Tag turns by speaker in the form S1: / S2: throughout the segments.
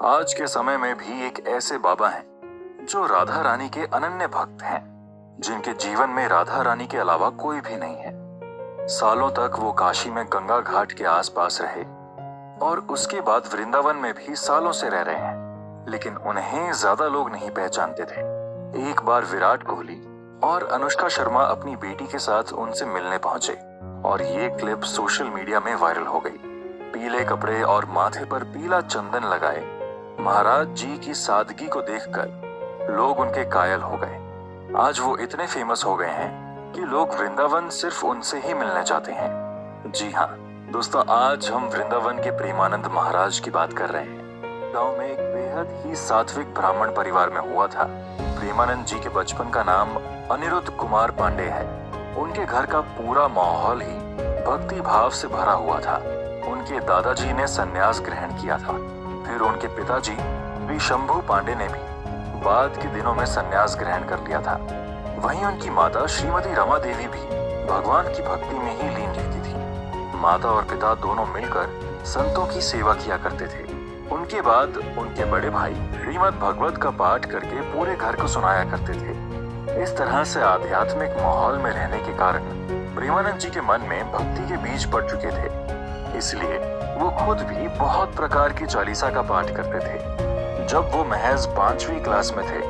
S1: आज के समय में भी एक ऐसे बाबा हैं जो राधा रानी के अनन्य भक्त हैं, जिनके जीवन में राधा रानी के अलावा कोई भी नहीं है। सालों तक वो काशी में गंगा घाट के आसपास रहे और उसके बाद वृंदावन में भी सालों से रह रहे हैं, लेकिन उन्हें ज्यादा लोग नहीं पहचानते थे। एक बार विराट कोहली और अनुष्का शर्मा अपनी बेटी के साथ उनसे मिलने पहुंचे और ये क्लिप सोशल मीडिया में वायरल हो गई। पीले कपड़े और माथे पर पीला चंदन लगाए महाराज जी की सादगी को देखकर लोग उनके कायल हो गए। आज वो इतने फेमस हो गए हैं कि लोग वृंदावन सिर्फ उनसे ही मिलने जाते हैं। जी हाँ दोस्तों, आज हम वृंदावन के प्रेमानंद महाराज की बात कर रहे हैं। गांव में एक बेहद ही सात्विक ब्राह्मण परिवार में हुआ था। प्रेमानंद जी के बचपन का नाम अनिरुद्ध कुमार पांडे है। उनके घर का पूरा माहौल ही भक्ति भाव से भरा हुआ था। उनके दादाजी ने संन्यास ग्रहण किया था, फिर उनके पिताजी श्री शंभू पांडे ने भी बाद के दिनों में संन्यास ग्रहण कर लिया था। वहीं उनकी माता श्रीमती रमा देवी भी भगवान की भक्ति में ही लीन रहती थी। माता और पिता दोनों मिलकर संतों की सेवा किया करते थे। उनके बाद उनके बड़े भाई श्रीमद् भगवत का पाठ करके पूरे घर को सुनाया करते थे। इस तरह से आध्यात्मिक माहौल में रहने के कारण प्रेमानंद जी के मन में भक्ति के बीज पड़ चुके थे। इसलिए वो खुद भी बहुत प्रकार की चालीसा का पाठ करते थे। जब वो महज 5वीं क्लास में थे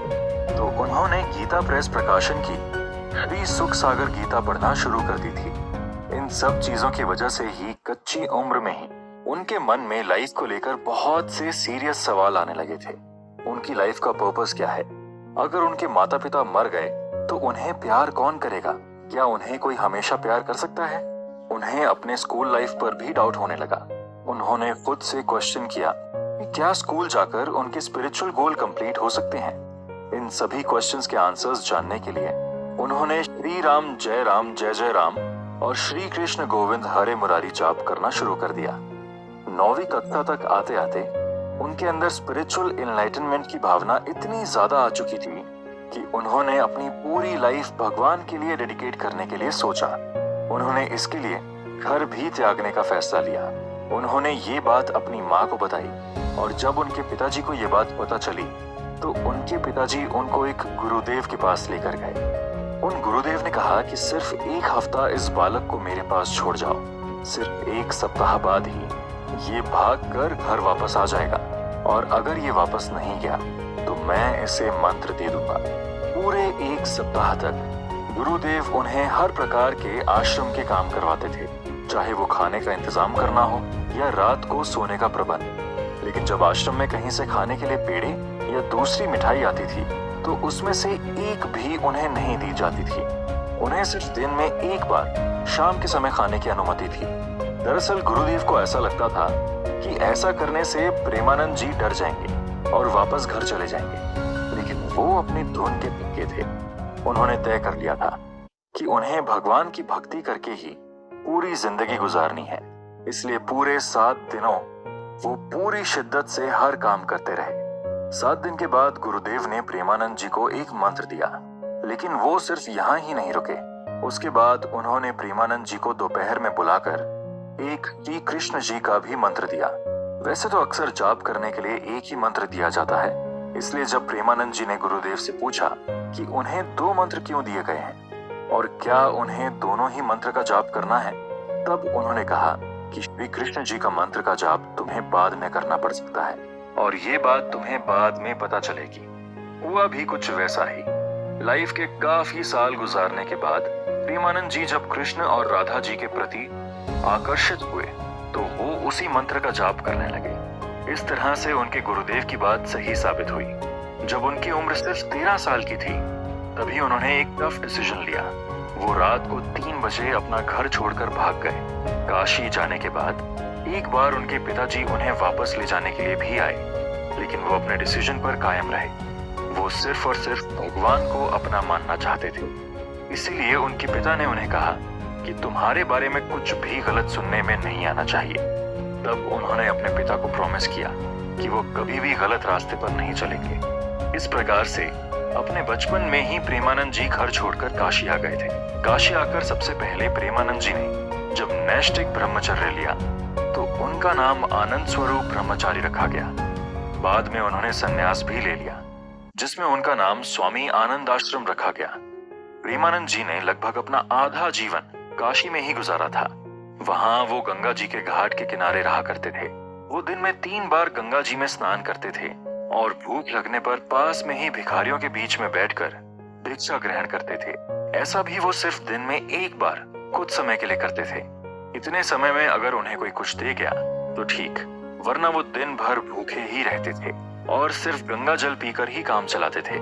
S1: तो उन्होंने गीता प्रेस प्रकाशन की श्री सुख सागर गीता पढ़ना शुरू कर दी थी। इन सब चीजों की वजह से ही कच्ची उम्र में ही उनके मन में लाइफ को लेकर बहुत से सीरियस सवाल आने लगे थे। उनकी लाइफ का पर्पस क्या है? अगर उनके माता पिता मर गए तो उन्हें प्यार कौन करेगा? क्या उन्हें कोई हमेशा प्यार कर सकता है? उन्हें अपने स्कूल लाइफ पर भी डाउट होने लगा। उन्होंने खुद से क्वेश्चन किया कि क्या स्कूल जाकर उनके स्पिरिचुअल गोल कंप्लीट हो सकते हैं? इन सभी क्वेश्चंस के आंसर्स जानने के लिए उन्होंने श्री राम जय जय राम और श्री कृष्ण गोविंद हरे मुरारी जाप करना शुरू कर दिया। 9वीं कक्षा तक आते आते उनके अंदर स्पिरिचुअल एनलाइटनमेंट की भावना इतनी ज्यादा आ चुकी थी कि उन्होंने अपनी पूरी लाइफ भगवान के लिए डेडिकेट करने के लिए सोचा। उन्होंने इसके लिए घर भी त्यागने का फैसला लिया। उन्होंने ये बात अपनी माँ को बताई और जब उनके पिताजी को ये बात पता चली तो उनके पिताजी उनको एक गुरुदेव के पास लेकर गए। उन गुरुदेव ने कहा कि सिर्फ एक हफ्ता इस बालक को मेरे पास छोड़ जाओ। सिर्फ 1 सप्ताह बाद ही ये भाग कर घर वापस आ जाएगा और अगर ये वापस नहीं गया तो मैं इसे मंत्र दे दूंगा। पूरे 1 सप्ताह तक गुरुदेव उन्हें हर प्रकार के आश्रम के काम करवाते थे, चाहे वो खाने का इंतजाम करना हो या रात को सोने का प्रबंध। लेकिन जब आश्रम में कहीं से खाने के लिए पेड़े या दूसरी मिठाई आती थी तो उसमें से एक भी उन्हें नहीं दी जाती थी। उन्हें सिर्फ दिन में एक बार शाम के समय खाने की अनुमति थी। दरअसल गुरुदेव को ऐसा लगता था कि ऐसा करने से प्रेमानंद जी डर जाएंगे और वापस घर चले जाएंगे, लेकिन वो अपनी धुन के पक्के थे। उन्होंने तय कर लिया था कि उन्हें भगवान की भक्ति करके ही पूरी जिंदगी गुजारनी है। इसलिए पूरे 7 दिनों वो पूरी शिद्दत से हर काम करते रहे। 7 दिन के बाद गुरुदेव ने प्रेमानंद जी को एक मंत्र दिया, लेकिन वो सिर्फ यहाँ ही नहीं रुके। उसके बाद उन्होंने प्रेमानंद जी को दोपहर में बुलाकर एक श्री कृष्ण जी का भी मंत्र दिया। वैसे तो अक्सर जाप करने के लिए एक ही मंत्र दिया जाता है, इसलिए जब प्रेमानंद जी ने गुरुदेव से पूछा कि उन्हें 2 मंत्र क्यों दिए गए हैं और क्या उन्हें दोनों ही मंत्र का जाप करना है, तब उन्होंने कहा कि श्री कृष्ण जी का मंत्र का जाप तुम्हें बाद में करना पड़ सकता है और ये बात तुम्हें बाद में पता चलेगी। हुआ भी कुछ वैसा ही। लाइफ के काफी साल गुजारने के बाद प्रेमानंद जी जब कृष्ण और राधा जी के प्रति आकर्षित हुए तो वो उसी मंत्र का जाप करने लगे। इस तरह से उनके गुरुदेव की बात सही साबित हुई। जब उनकी उम्र सिर्फ 13 साल की थी तभी उन्होंने एक टफ डिसीजन लिया। वो रात को 3 बजे अपना घर छोड़कर भाग गए। काशी जाने के बाद एक बार उनके पिताजी उन्हें वापस ले जाने के लिए भी आए, लेकिन वो अपने डिसीजन पर कायम रहे। वो सिर्फ और सिर्फ भगवान को अपना मानना चाहते थे। इसीलिए उनके पिता ने उन्हें कहा कि तुम्हारे बारे में कुछ भी गलत सुनने में नहीं आना चाहिए। तब उन्होंने अपने पिता को प्रॉमिस किया कि वो कभी भी गलत रास्ते पर नहीं चलेंगे। इस प्रकार से अपने बचपन में ही प्रेमानंद जी घर छोड़कर काशी आ गए थे। काशी आकर सबसे पहले प्रेमानंद जी ने जब नैष्ठिक ब्रह्मचर्य लिया तो उनका नाम आनंद स्वरूप ब्रह्मचारी रखा गया। बाद में उन्होंने संन्यास भी ले लिया, जिसमें उनका नाम स्वामी आनंद आश्रम रखा गया। प्रेमानंद जी ने लगभग अपना आधा जीवन काशी में ही गुजारा था। वहां वो गंगा जी के घाट के किनारे रहा करते थे। वो दिन में 3 बार गंगा जी में स्नान करते थे और भूख लगने पर पास में ही भिखारियों के बीच में बैठकर भिक्षा ग्रहण करते थे। ऐसा भी वो सिर्फ दिन में 1 बार कुछ समय के लिए करते थे। इतने समय में अगर उन्हें कोई कुछ दे गया तो ठीक, वरना वो दिन भर भूखे ही रहते थे और सिर्फ गंगा जल पीकर ही काम चलाते थे।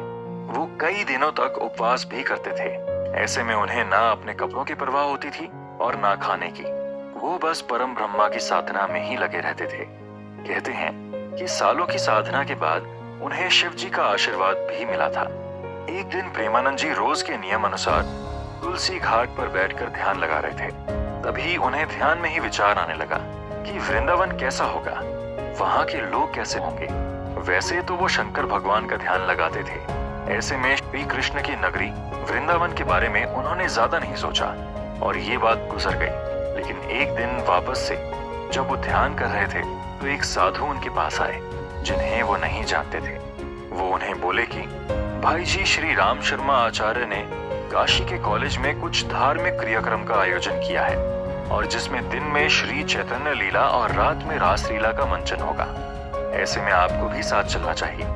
S1: वो कई दिनों तक उपवास भी करते थे। ऐसे में उन्हें ना अपने कपड़ों की परवाह होती थी और ना खाने की। वो बस परम ब्रह्मा की साधना में ही लगे रहते थे। कहते हैं कि सालों की साधना के बाद उन्हें शिव जी का आशीर्वाद भी मिला था। एक दिन प्रेमानंद जी रोज के नियम अनुसार तुलसी घाट पर बैठकर ध्यान लगा रहे थे। तभी उन्हें ध्यान में ही विचार आने लगा कि वृंदावन कैसा होगा, वहां के लोग कैसे होंगे। वैसे तो वो शंकर भगवान का ध्यान लगाते थे। ऐसे में श्री कृष्ण की नगरी वृंदावन के बारे में उन्होंने ज्यादा नहीं सोचा और ये बात गुजर गई। लेकिन एक दिन वापस से जब वो ध्यान कर रहे थे तो एक साधु उनके पास आए, जिन्हें वो नहीं जानते थे। वो उन्हें बोले कि भाई जी, श्री राम शर्मा आचार्य ने काशी के कॉलेज में कुछ धार्मिक क्रियाक्रम का आयोजन किया है और जिसमें दिन में श्री चैतन्य लीला और रात में रास लीला का मंचन होगा। ऐसे में आपको भी साथ चलना चाहिए।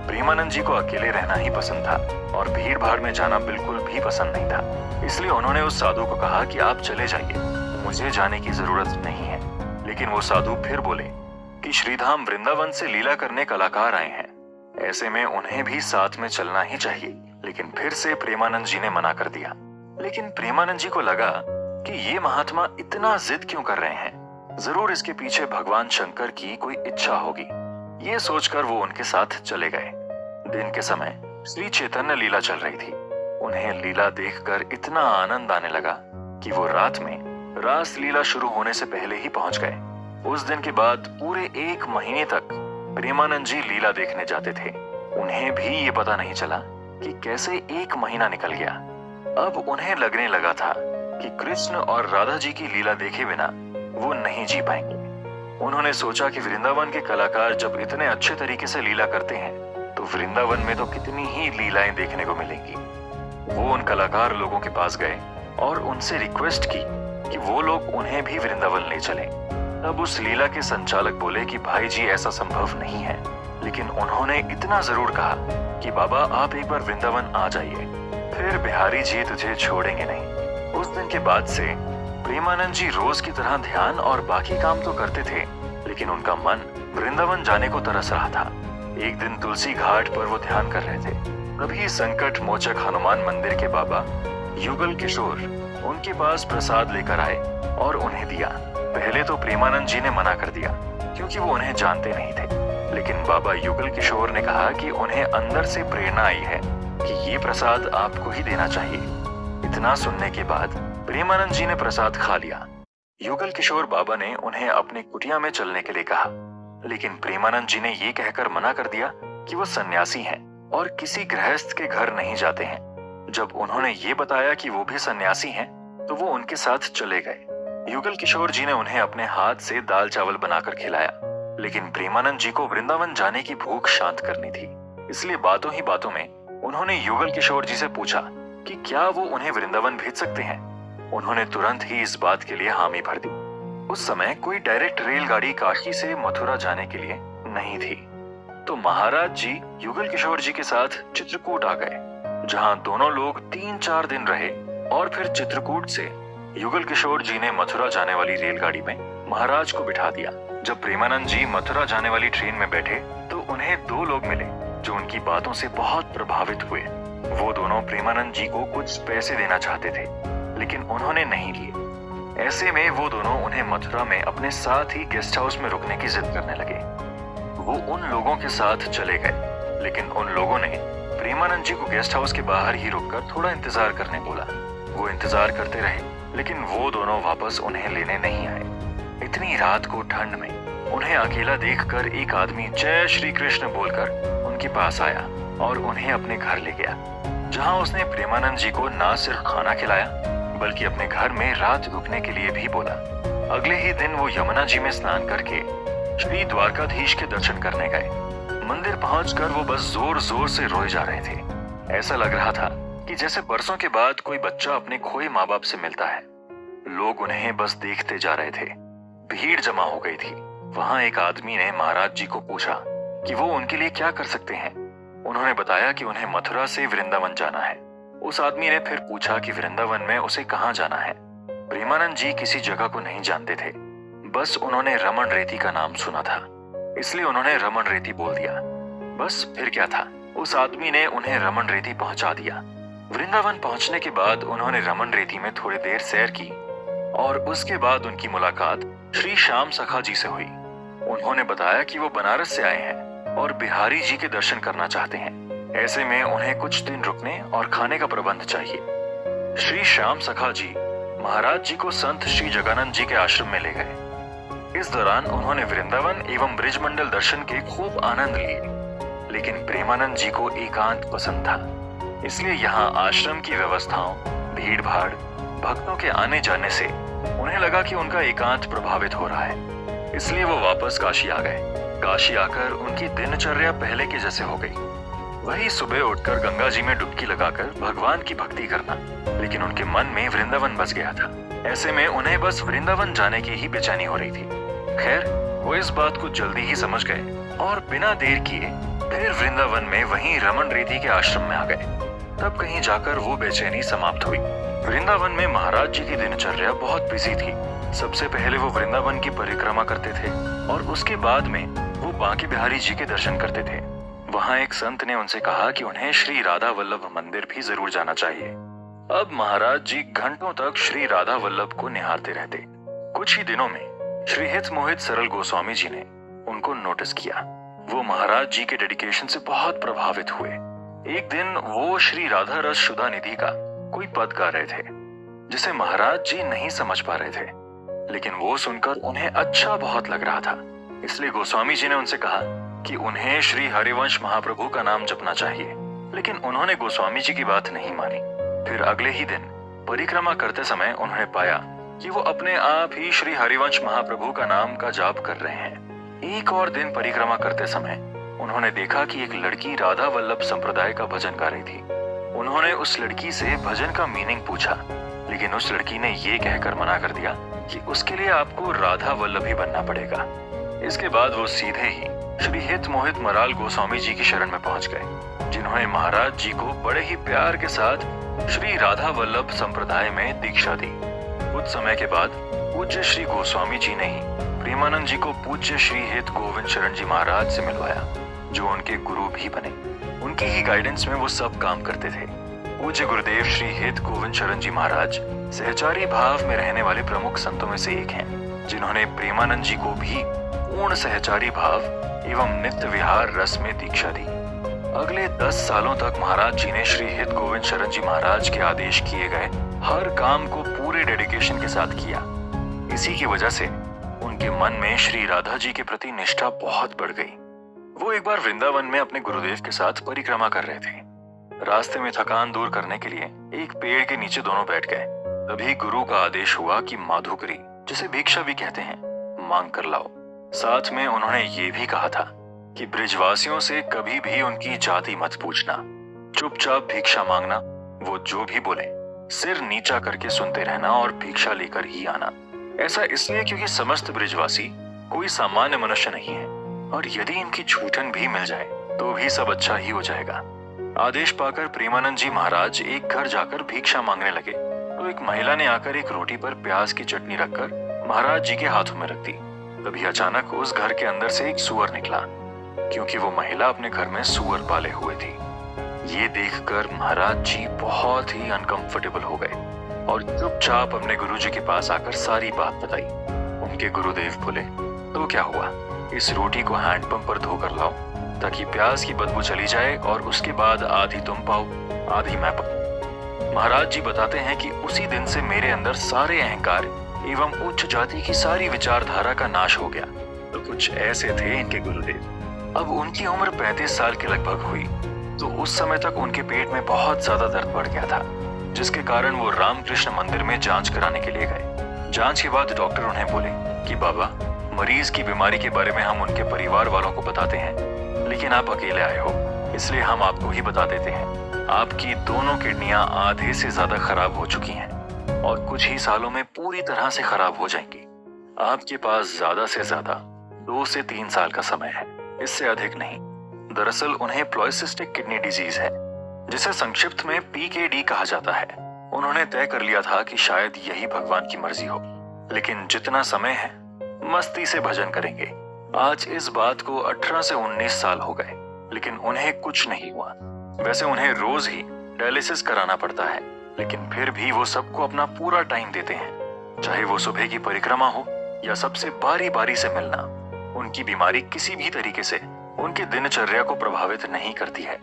S1: प्रेमानंद जी को अकेले रहना ही पसंद था और भीड़ भाड़ में जाना बिल्कुल भी पसंद नहीं था। इसलिए उन्होंने उस साधु को कहा कि आप चले जाइए, मुझे जाने की जरूरत नहीं है। लेकिन वो साधु फिर बोले कि श्रीधाम वृंदावन से लीला करने कलाकार आए हैं, ऐसे में उन्हें भी साथ में चलना ही चाहिए। लेकिन फिर से प्रेमानंद जी ने मना कर दिया। लेकिन प्रेमानंद जी को लगा कि ये महात्मा इतना जिद क्यों कर रहे हैं, जरूर इसके पीछे भगवान शंकर की कोई इच्छा होगी। ये सोचकर वो उनके साथ चले गए। दिन के समय श्री चैतन्य लीला चल रही थी। उन्हें लीला देखकर इतना आनंद आने लगा कि वो रात में रास लीला शुरू होने से पहले ही पहुंच गए। उस दिन के बाद पूरे 1 महीने तक प्रेमानंद जी लीला देखने जाते थे। उन्हें भी ये पता नहीं चला कि कैसे 1 महीना निकल गया। अब उन्हें लगने लगा था कि कृष्ण और राधा जी की लीला देखे बिना वो नहीं जी पाएंगे। उन्होंने सोचा कि वृंदावन के कलाकार जब इतने अच्छे तरीके से लीला करते हैं तो वृंदावन में तो कितनी ही लीलाएं देखने को मिलेंगी। वो उन कलाकार लोगों के पास गए और उनसे रिक्वेस्ट की कि वो लोग उन्हें भी वृंदावन ले चलें। तब उस लीला के संचालक बोले कि भाई जी, ऐसा संभव नहीं है। लेकिन उन्होंने इतना जरूर कहा कि बाबा, आप एक बार वृंदावन आ जाइए, फिर बिहारी जी तुझे छोड़ेंगे नहीं। उस दिन के बाद से प्रेमानंद जी रोज की तरह ध्यान और बाकी काम तो करते थे, लेकिन उनका मन वृंदावन जाने को तरस रहा था। एक दिन तुलसी घाट पर वो ध्यान कर रहे थे। तभी संकट मोचक हनुमान मंदिर के बाबा युगल किशोर उनके पास प्रसाद लेकर आए और उन्हें दिया। पहले तो प्रेमानंद जी ने मना कर दिया क्योंकि वो उन्हें जानते नहीं थे। लेकिन बाबा युगल किशोर ने कहा कि उन्हें अंदर से प्रेरणा आई है कि ये प्रसाद आपको ही देना चाहिए। इतना सुनने के बाद प्रेमानंद जी ने प्रसाद खा लिया। युगल किशोर बाबा ने उन्हें अपनी कुटिया में चलने के लिए कहा, लेकिन प्रेमानंद जी ने ये कहकर मना कर दिया कि वो सन्यासी हैं और किसी गृहस्थ के घर नहीं जाते हैं। जब उन्होंने ये बताया कि वो भी सन्यासी हैं, तो वो उनके साथ चले गए। युगल किशोर जी ने उन्हें अपने हाथ से दाल चावल बनाकर खिलाया। लेकिन प्रेमानंद जी को वृंदावन जाने की भूख शांत करनी थी, इसलिए बातों ही बातों में उन्होंने युगल किशोर जी से पूछा कि क्या वो उन्हें वृंदावन भेज सकते हैं। उन्होंने तुरंत ही इस बात के लिए हामी भर दी। उस समय कोई डायरेक्ट रेलगाड़ी काशी से मथुरा जाने के लिए नहीं थी, तो महाराज जी युगल किशोर जी के साथ चित्रकूट आ गए, जहां दोनों लोग 3-4 दिन रहे और फिर चित्रकूट से युगल किशोर जी ने मथुरा जाने वाली रेलगाड़ी में महाराज को बिठा दिया। जब प्रेमानंद जी मथुरा जाने वाली ट्रेन में बैठे तो उन्हें 2 लोग मिले जो उनकी बातों से बहुत प्रभावित हुए। वो दोनों प्रेमानंद जी को कुछ पैसे देना चाहते थे, लेकिन उन्होंने नहीं लिए। ऐसे में वो दोनों उन्हें मथुरा में अपने साथ ही गेस्ट हाउस में रुकने की जिद करने लगे। वो उन लोगों के साथ चले गए, लेकिन उन लोगों ने प्रेमानंद जी को गेस्ट हाउस के बाहर ही रुककर थोड़ा इंतजार करने बोला। वो इंतजार करते रहे, लेकिन वो दोनों वापस उन्हें लेने नहीं आए। इतनी रात को ठंड में उन्हें अकेला देखकर एक आदमी जय श्री कृष्ण बोलकर उनके पास आया और उन्हें अपने घर ले गया, जहां उसने प्रेमानंद जी को न सिर्फ खाना खिलाया बल्कि अपने घर में रात रुकने के लिए भी बोला। अगले ही दिन वो यमुना जी में स्नान करके श्री द्वारकाधीश के दर्शन करने गए। मंदिर पहुंचकर वो बस जोर जोर से रोए जा रहे थे। ऐसा लग रहा था कि जैसे बरसों के बाद कोई बच्चा अपने खोए माँ बाप से मिलता है। लोग उन्हें बस देखते जा रहे थे। भीड़ जमा हो गई थी। वहां एक आदमी ने महाराज जी को पूछा कि वो उनके लिए क्या कर सकते हैं। उन्होंने बताया कि उन्हें मथुरा से वृंदावन जाना है। उस आदमी ने फिर पूछा कि वृंदावन में उसे कहाँ जाना है। प्रेमानंद जी किसी जगह को नहीं जानते थे, बस उन्होंने रमन रेती का नाम सुना था, इसलिए उन्होंने रमन रेती बोल दिया। बस फिर क्या था, उस आदमी ने उन्हें रमन रेती पहुंचा दिया। वृंदावन पहुंचने के बाद उन्होंने रमन रेती में थोड़ी देर सैर की और उसके बाद उनकी मुलाकात श्री श्याम सखा जी से हुई। उन्होंने बताया कि वो बनारस से आए हैं और बिहारी जी के दर्शन करना चाहते हैं। ऐसे में उन्हें कुछ दिन रुकने और खाने का प्रबंध चाहिए। श्री श्याम सखा जी महाराज जी को संत श्री जगानंद जी के आश्रम में ले गए। इस दौरान उन्होंने वृंदावन एवं ब्रिजमंडल दर्शन के खूब आनंद लिए, लेकिन प्रेमानंद जी को एकांत पसंद था, इसलिए यहाँ आश्रम की व्यवस्थाओं, भीड़ भाड़, भक्तों के आने जाने से उन्हें लगा कि उनका एकांत प्रभावित हो रहा है, इसलिए वो वापस काशी आ गए। काशी आकर उनकी दिनचर्या पहले के जैसे हो गई। वही सुबह उठकर गंगा जी में डुबकी लगाकर भगवान की भक्ति करना, लेकिन उनके मन में वृंदावन बस गया था। ऐसे में उन्हें बस वृंदावन जाने की ही बेचैनी हो रही थी। खैर, वो इस बात को जल्दी ही समझ गए और बिना देर किए फिर वृंदावन में वहीं रमन रेती के आश्रम में आ गए। तब कहीं जाकर वो बेचैनी समाप्त हुई। वृंदावन में महाराज जी की दिनचर्या बहुत बिजी थी। सबसे पहले वो वृंदावन की परिक्रमा करते थे और उसके बाद में वो बांके बिहारी जी के दर्शन करते थे। वहां एक संत ने उनसे कहा कि उन्हें श्री राधा वल्लभ मंदिर भी जरूर जाना चाहिए। अब महाराज जी घंटों तक श्री राधा वल्लभ को निहारते रहते। कुछ ही दिनों में श्री हित मोहित सरल गोस्वामी जी ने उनको नोटिस किया। वो महाराज जी के डेडिकेशन से बहुत प्रभावित हुए। एक दिन वो श्री राधा रस शुदा निधि का कोई पद गा रहे थे, जिसे महाराज जी नहीं समझ पा रहे थे, लेकिन वो सुनकर उन्हें अच्छा बहुत लग रहा था। इसलिए गोस्वामी जी ने उनसे कहा कि उन्हें श्री हरिवंश महाप्रभु का नाम जपना चाहिए, लेकिन उन्होंने गोस्वामी जी की बात नहीं मानी। फिर अगले ही दिन परिक्रमा करते समय उन्होंने पाया कि वो अपने आप ही श्री हरिवंश महाप्रभु का नाम का जाप कर रहे हैं। एक और दिन परिक्रमा करते समय उन्होंने देखा कि एक लड़की राधा वल्लभ संप्रदाय का भजन गा रही थी। उन्होंने उस लड़की से भजन का मीनिंग पूछा, लेकिन उस लड़की ने ये कहकर मना कर दिया कि उसके लिए आपको राधा वल्लभ ही बनना पड़ेगा। इसके बाद वो सीधे ही श्री हित मोहित मराल गोस्वामी जी की शरण में पहुंच गए, जिन्होंने महाराज जी को बड़े ही प्यार के साथ श्री राधा वल्लभ संप्रदाय में दीक्षा दी। कुछ समय के बाद पूज्य श्री गोस्वामी जी ने ही प्रेमानंद जी को पूज्य श्री हित गोविंद शरण जी महाराज से मिलवाया, जो उनके गुरु भी बने। उनकी ही गाइडेंस में वो सब काम करते थे। पूज्य गुरुदेव श्री हित गोविंद शरण जी महाराज सहचारी भाव में रहने वाले प्रमुख संतों में से एक हैं, जिन्होंने प्रेमानंद जी को भी पूर्ण सहचारी भाव एवं नित्य विहार रस में दीक्षा दी। अगले 10 सालों तक महाराज जी ने श्री हित गोविंद शरण जी महाराज के आदेश किए गए हर काम को पूरे डेडिकेशन के साथ किया। इसी की वजह से उनके मन में श्री राधा जी के प्रति निष्ठा बहुत बढ़ गई। वो एक बार वृंदावन में अपने गुरुदेव के साथ परिक्रमा कर रहे थे। रास्ते में थकान दूर करने के लिए एक पेड़ के नीचे दोनों बैठ गए। तभी गुरु का आदेश हुआ कि माधुकरी, जिसे भिक्षा भी कहते हैं, मांग कर लाओ। साथ में उन्होंने ये भी कहा था कि ब्रिजवासियों से कभी भी उनकी जाति मत पूछना, चुपचाप भिक्षा मांगना, वो जो भी बोले सिर नीचा करके सुनते रहना और भिक्षा लेकर ही आना। ऐसा इसलिए क्योंकि समस्त ब्रिजवासी कोई सामान्य मनुष्य नहीं है और यदि इनकी छूटन भी मिल जाए तो भी सब अच्छा ही हो जाएगा। आदेश पाकर प्रेमानंद जी महाराज एक घर जाकर भिक्षा मांगने लगे तो एक महिला ने आकर एक रोटी पर प्याज की चटनी रखकर महाराज जी के हाथों में रख दी। तभी अचानक उस घर के अंदर से एक सुअर निकला, क्योंकि वो महिला अपने घर में सुअर पाले हुए थी। ये देखकर महाराज जी बहुत ही अनकंफर्टेबल हो गए और चुपचाप अपने गुरुजी के पास आकर सारी बात बताई। उनके गुरुदेव बोले, तो क्या हुआ, इस रोटी को हैंडपंप पर धोकर लाओ ताकि प्याज की बदबू चली जाए और उसके बाद आधी तुम पाओ आधी मैं पाऊं। महाराज जी बताते हैं कि उसी दिन से मेरे अंदर सारे अहंकार एवं उच्च जाति की सारी विचारधारा का नाश हो गया। तो कुछ ऐसे थे इनके गुरुदेव। अब उनकी उम्र 35 साल के लगभग हुई तो उस समय तक उनके पेट में बहुत ज्यादा दर्द बढ़ गया था, जिसके कारण वो रामकृष्ण मंदिर में जांच कराने के लिए गए। जांच के बाद डॉक्टर उन्हें बोले कि बाबा, मरीज की बीमारी के बारे में हम उनके परिवार वालों को बताते हैं, लेकिन आप अकेले आए हो, इसलिए हम आपको ही बता देते हैं। आपकी दोनों किडनियां आधे से ज्यादा खराब हो चुकी हैं और कुछ ही सालों में पूरी तरह से खराब हो जाएंगी। आपके पास ज्यादा से ज्यादा 2 से 3 साल का समय है, इससे अधिक नहीं। दरअसल उन्हें पॉलीसिस्टिक किडनी डिजीज है, जिसे संक्षिप्त में PKD कहा जाता है। उन्होंने तय कर लिया था कि शायद यही भगवान की मर्जी हो, लेकिन जितना समय है मस्ती से भजन करेंगे। आज इस बात को 18 से 19 साल हो गए, लेकिन उन्हें कुछ नहीं हुआ। वैसे उन्हें रोज ही डायलिसिस कराना पड़ता है, लेकिन फिर भी वो सबको अपना पूरा टाइम देते हैं, चाहे वो सुबह की परिक्रमा हो या सबसे बारी बारी से मिलना। उनकी बीमारी किसी भी तरीके से उनकी दिनचर्या को प्रभावित नहीं करती है।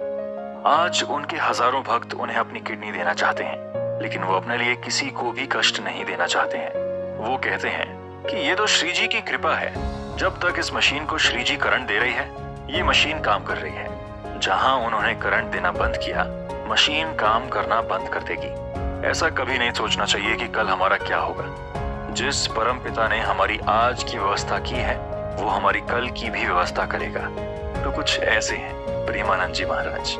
S1: आज उनके हजारों भक्त उन्हें अपनी किडनी देना चाहते हैं, लेकिन वो अपने लिए किसी को भी कष्ट नहीं देना चाहते हैं। वो कहते हैं कि ये तो श्री जी की कृपा है। जब तक इस मशीन को श्री जी करंट दे रही है, ये मशीन काम कर रही है। जहां उन्होंने करंट देना बंद किया, मशीन काम करना बंद कर देगी। ऐसा कभी नहीं सोचना चाहिए कि कल हमारा क्या होगा। जिस परम पिता ने हमारी आज की व्यवस्था की है, वो हमारी कल की भी व्यवस्था करेगा। तो कुछ ऐसे हैं प्रेमानंद जी महाराज।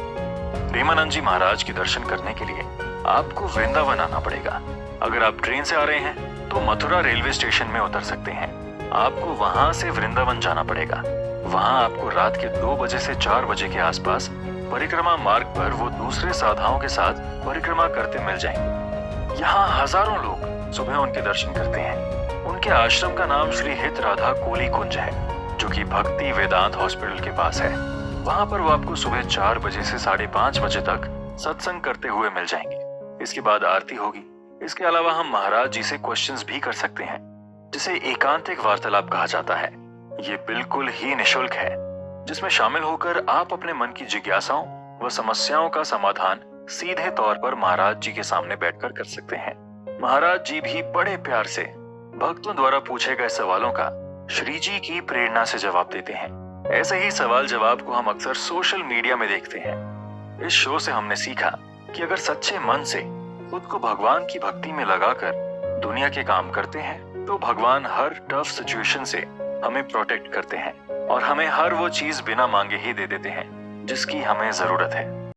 S1: प्रेमानंद जी महाराज के दर्शन करने के लिए आपको वृंदावन आना पड़ेगा। अगर आप ट्रेन से आ रहे हैं तो मथुरा रेलवे स्टेशन में उतर सकते हैं। आपको वहां से वृंदावन जाना पड़ेगा। वहां आपको रात के 2 बजे से 4 बजे के आसपास परिक्रमा मार्ग पर वो दूसरे साधाओं के साथ परिक्रमा करते मिल जाएंगे। यहाँ हजारों लोग सुबह उनके दर्शन करते हैं। उनके आश्रम का नाम श्री हित राधा कोली कुंज है, जो कि भक्ति वेदांत हॉस्पिटल के पास है। वहां पर वो आपको सुबह 4 बजे से 5:30 बजे तक सत्संग करते हुए मिल जाएंगे। इसके बाद आरती होगी। इसके अलावा हम महाराज जी से क्वेश्चंस भी कर सकते हैं, जिसे एकांतिक वार्तालाप कहा जाता है। ये बिल्कुल ही निशुल्क है, जिसमें शामिल होकर आप अपने मन की जिज्ञासाओं व समस्याओं का समाधान सीधे तौर पर महाराज जी के सामने बैठकर कर सकते हैं। महाराज जी भी बड़े प्यार से भक्तों द्वारा पूछे गए सवालों का श्री जी की प्रेरणा से जवाब देते हैं। ऐसे ही सवाल जवाब को हम अक्सर सोशल मीडिया में देखते हैं। इस शो से हमने सीखा कि अगर सच्चे मन से खुद को भगवान की भक्ति में लगाकर दुनिया के काम करते हैं, तो भगवान हर टफ सिचुएशन से हमें प्रोटेक्ट करते हैं और हमें हर वो चीज बिना मांगे ही दे देते हैं जिसकी हमें जरूरत है।